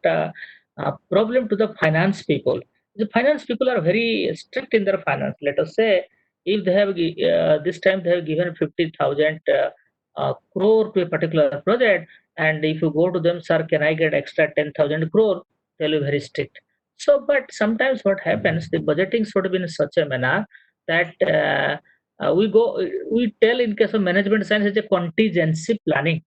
problem to the finance people. The finance people are very strict in their finance. Let us say if they have this time they have given 50,000 crore to a particular project, and if you go to them, sir, can I get extra 10,000 crore? They'll be very strict. So, but sometimes what happens, the budgeting should be in such a manner that we go we tell in case of management science it's a contingency planning.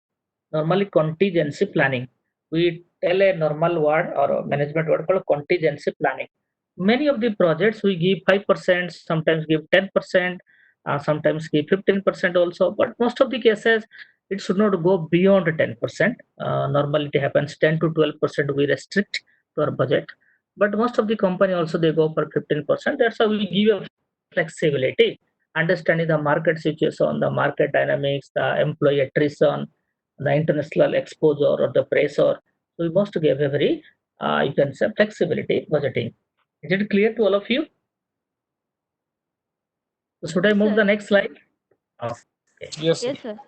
Normally contingency planning, we tell a normal word or a management word called contingency planning. Many of the projects we give 5%, sometimes give 10%, sometimes give 15% also, but most of the cases it should not go beyond 10%. Normally it happens 10 to 12% we restrict to our budget, but most of the company also they go for 15%. That's how we give a flexibility, understanding the market situation, the market dynamics, the employee attrition, the international exposure or the pressure. So we must give a very, you can say, flexibility budgeting. Is it clear to all of you? So should I Yes, move sir. the next slide? Okay. Yes, sir. Yes, sir.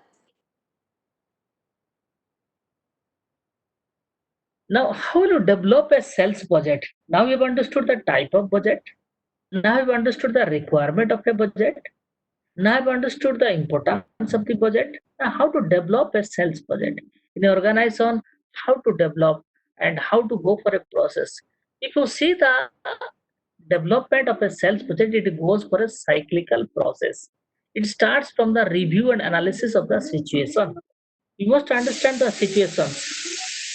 Now, how will you develop a sales budget? Now you've understood the type of budget. Now you've understood the requirement of a budget. Now I've understood the importance of the budget. Now, how to develop a sales budget in an organization, how to develop and how to go for a process. If you see the development of a sales budget, it goes for a cyclical process. It starts from the review and analysis of the situation. You must understand the situation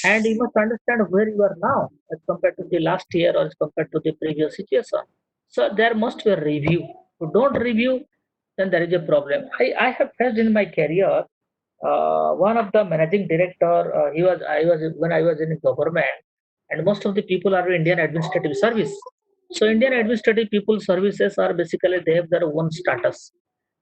and you must understand where you are now as compared to the last year or as compared to the previous situation. So there must be a review. If you don't review, then there is a problem. I have faced in my career one of the managing director. I was when I was in government, and most of the people are Indian administrative service. So Indian administrative people services are basically they have their own status.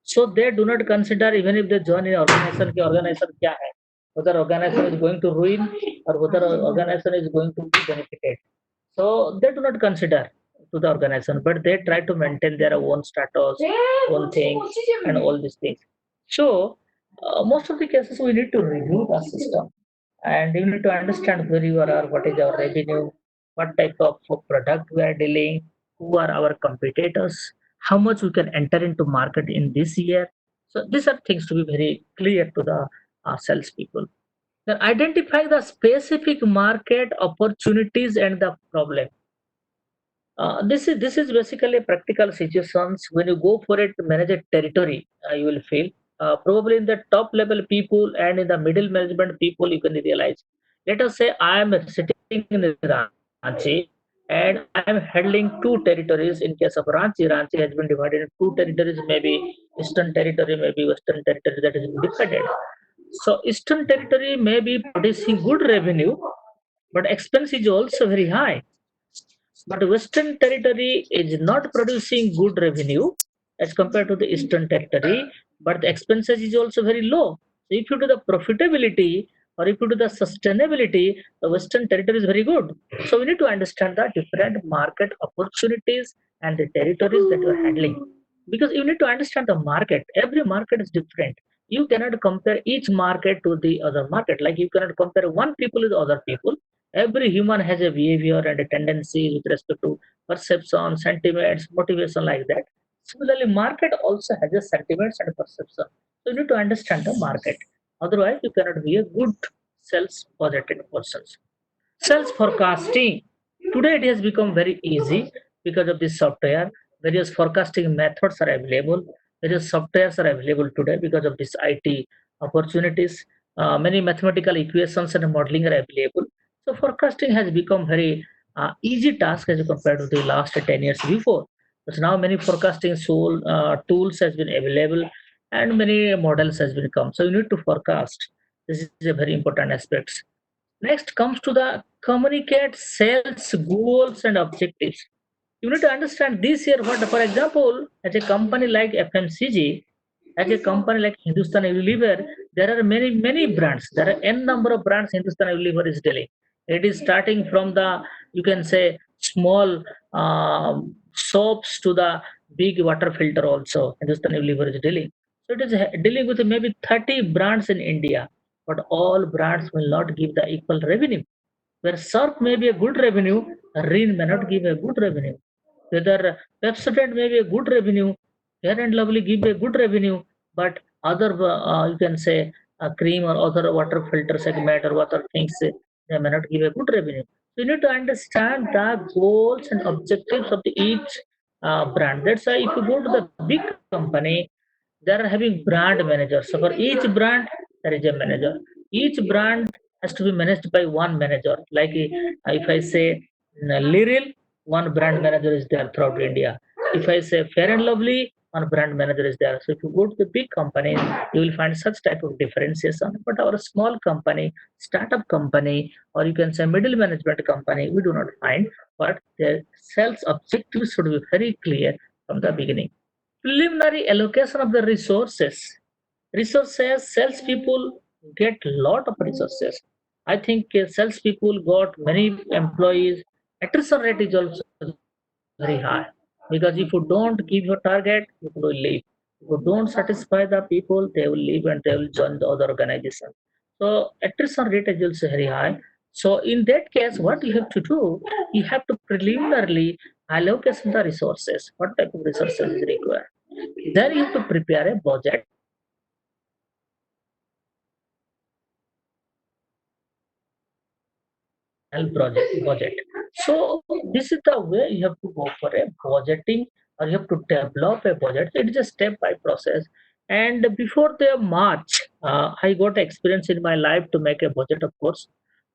So they do not consider even if they join an organization, कि organization क्या है, whether organization is going to ruin or whether organization is going to be benefited. So they do not consider to the organization, but they try to maintain their own status, own things, and all these things. So most of the cases we need to review the system, and you need to understand where you are, what is our revenue, what type of product we are dealing, who are our competitors, how much we can enter into market in this year. So these are things to be very clear to the salespeople. Then identify the specific market opportunities and the problem. This is basically practical situations. When you go for it to manage a territory, you will feel probably in the top level people and in the middle management people you can realize. Let us say I am sitting in Ranchi and I am handling two territories. In case of Ranchi, Ranchi has been divided into two territories, maybe Eastern Territory, maybe Western Territory, that is divided. So Eastern Territory may be producing good revenue, but expense is also very high. But Western Territory is not producing good revenue as compared to the Eastern Territory, but the expenses is also very low. So if you do the profitability or if you do the sustainability, the Western Territory is very good. So we need to understand the different market opportunities and the territories that you are handling. Because you need to understand the market. Every market is different. You cannot compare each market to the other market. Like you cannot compare one people with other people. Every human has a behavior and a tendency with respect to perception, sentiments, motivation like that. Similarly, market also has a sentiments and perception. So you need to understand the market. Otherwise, you cannot be a good sales positive person. Sales forecasting. Today it has become very easy because of this software. Various forecasting methods are available. Various softwares are available today because of this IT opportunities. Many mathematical equations and modeling are available. So forecasting has become very easy task as compared to the last 10 years before. Because now many forecasting tools has been available and many models has been come. So you need to forecast. This is a very important aspect. Next comes to the communicate sales goals and objectives. You need to understand this year what, for example, as a company like FMCG, as a company like Hindustan Unilever, there are many brands. There are n number of brands Hindustan Unilever is dealing. It is starting from the, you can say, small soaps to the big water filter also. Hindustan Unilever is dealing. So it is dealing with maybe 30 brands in India, but all brands will not give the equal revenue. Where Surf may be a good revenue, Reen may not give a good revenue. Whether Pepsodent may be a good revenue, Fair and Lovely give a good revenue, but other you can say cream or other water filter segment or other things they may not give a good revenue. So you need to understand the goals and objectives of the each brand. That's why if you go to the big company, they are having brand managers. So for each brand, there is a manager. Each brand has to be managed by one manager. Like if I say Liril, one brand manager is there throughout India. If I say Fair and Lovely, one brand manager is there. So if you go to the big companies, you will find such type of differentiation. But our small company, startup company, or you can say middle management company, we do not find. But their sales objectives should be very clear from the beginning. Preliminary allocation of the resources. Resources, salespeople get lot of resources. I think salespeople got many employees. Attrition rate is also very high because if you don't give your target, people will leave. If you don't satisfy the people, they will leave and they will join the other organization. So attrition rate is also very high. So in that case, what you have to do, you have to preliminarily allocate the resources. What type of resources is required? Then you have to prepare a budget and project budget. So this is the way you have to go for a budgeting or you have to develop a budget. It is a step by process. And before the March, I got experience in my life to make a budget, of course.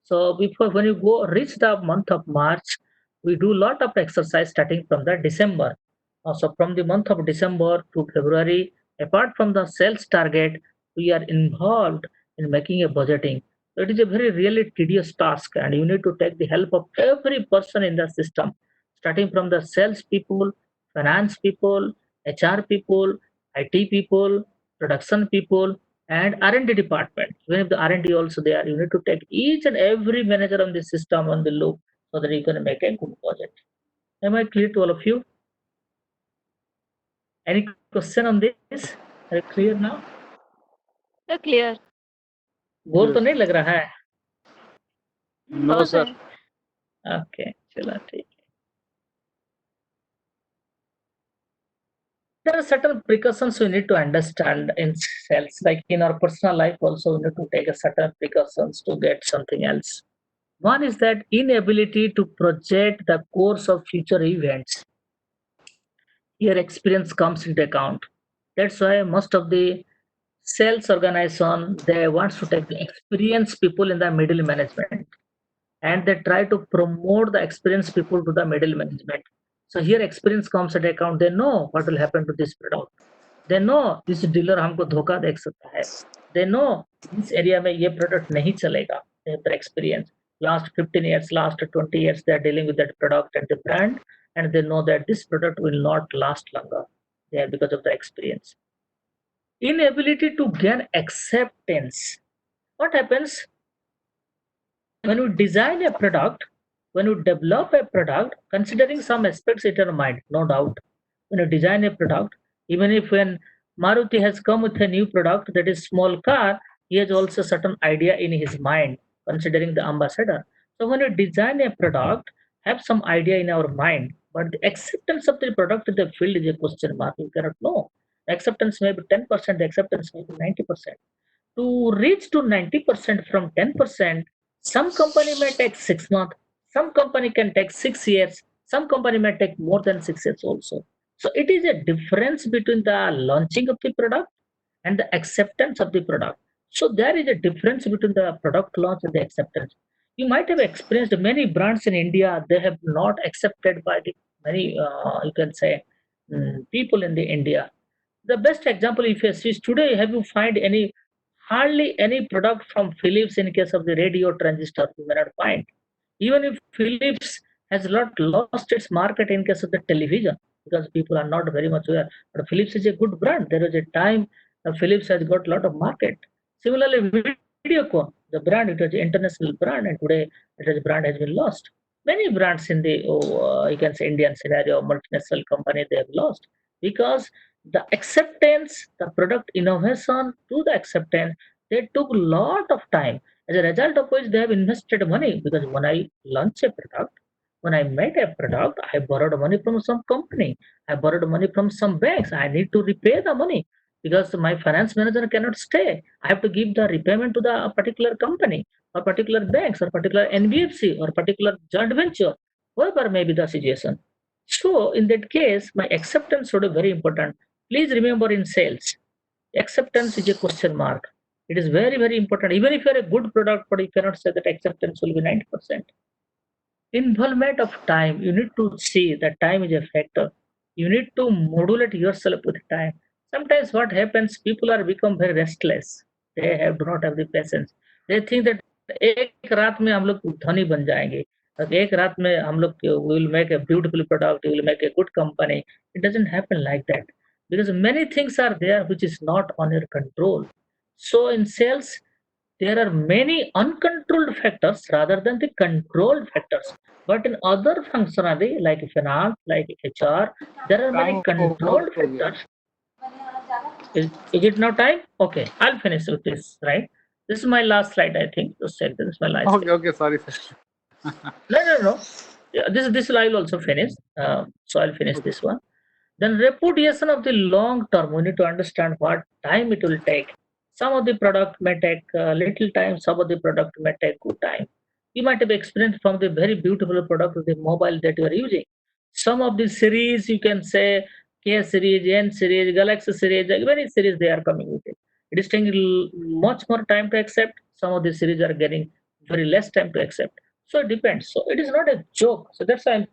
So before when you go reach the month of March, we do lot of exercise starting from the December. So from the month of December to February, apart from the sales target, we are involved in making a budgeting. So it is a very really tedious task, and you need to take the help of every person in the system, starting from the sales people, finance people, HR people, IT people, production people, and R&D department. Even if the R&D also there, you need to take each and every manager on the system on the loop so that you can make a good project. Am I clear to all of you? Any question on this? Are you clear now? So clear. Bore तो Yes. नहीं लग रहा है? No, बहुत sir. है. Okay, चलो ठीक. There are certain precautions we need to understand in sales, like in our personal life also we need to take a certain precautions to get something else. One is that inability to project the course of future events. Here experience comes into account. That's why most of the sales organization they want to take the experienced people in the middle management and they try to promote the experienced people to the middle management. So here experience comes into account. They know what will happen to this product. They know this dealer हमको धोखा दे सकता है. They know this area में ये product नहीं चलेगा. They have the experience. Last 15 years, last 20 years, they are dealing with that product and the brand, and they know that this product will not last longer. Yeah, because of the experience. Inability to gain acceptance. What happens when you design a product, when you develop a product, considering some aspects in your mind, no doubt. When you design a product, even if when Maruti has come with a new product that is small car, he has also certain idea in his mind, considering the ambassador. So when you design a product, have some idea in our mind, but the acceptance of the product in the field is a question mark. You cannot know. Acceptance may be 10%, the acceptance may be 90%. To reach to 90% from 10%, some company may take 6 months, some company can take 6 years, some company may take more than 6 years also. So it is a difference between the launching of the product and the acceptance of the product. So there is a difference between the product launch and the acceptance. You might have experienced many brands in India, they have not accepted by the many, you can say, people in the India. The best example, if you see today, have you find any hardly any product from Philips in case of the radio transistor? You may not find. Even if Philips has not lost its market in case of the television, because people are not very much aware. But Philips is a good brand. There was a time Philips has got a lot of market. Similarly, Videocon, the brand, it was an international brand, and today it has brand has been lost. Many brands in the you can say Indian scenario, multinational company, they have lost because the acceptance, the product innovation to the acceptance, they took a lot of time. As a result of which they have invested money because when I launch a product, when I make a product, I borrowed money from some company, I borrowed money from some banks. I need to repay the money because my finance manager cannot stay. I have to give the repayment to the particular company or particular banks or particular NBFC or particular joint venture, whatever may be the situation. So in that case, my acceptance should be very important. Please remember in sales, acceptance is a question mark. It is very, very important. Even if you are a good product, but you cannot say that acceptance will be 90%. Involvement of time, you need to see that time is a factor. You need to modulate yourself with time. Sometimes what happens, people are become very restless. They have do not have the patience. They think that एक रात में हम लोग धनी बन जाएंगे और एक रात में हम लोग will make a beautiful product, we will make a good company. It doesn't happen like that because many things are there which is not on your control. So in sales, there are many uncontrolled factors rather than the controlled factors. But in other functionality like finance, like HR, there are many Time over controlled हो गया. factors. Is it now time? Okay, I'll finish with this, right? This is my last slide, I think. Just said this is my last slide. Okay, sorry, sir. No. Yeah, this I will also finish. So I'll finish Okay. this one. Then repudiation of the long term. We need to understand what time it will take. Some of the product may take little time. Some of the product may take good time. You might have experienced from the very beautiful product of the mobile that you are using. Some of the series you can say K series, N series, Galaxy series, like many series they are coming with it. It is taking much more time to accept. Some of the series are getting very less time to accept. So it depends. So it is not a joke. So that's why I'm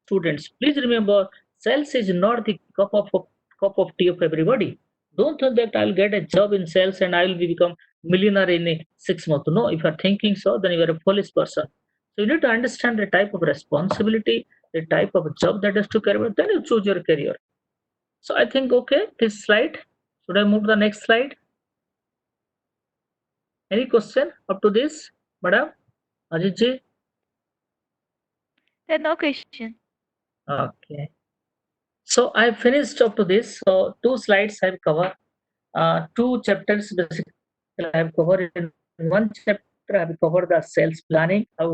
students, please remember, sales is not the cup of tea of everybody. Don't think that I'll get a job in sales and I will become millionaire in 6 months. No, if you're thinking so, then you're a foolish person. So you need to understand the type of responsibility, the type of job that is to carry, then you choose your career. So I think okay, this slide. Should I move to the next slide? Any question up to this, madam? Ajit ji? There are no question. Okay. So I finished up to this. So 2 slides I've covered. 2 chapters basically I have covered. In one chapter I have covered the sales planning, how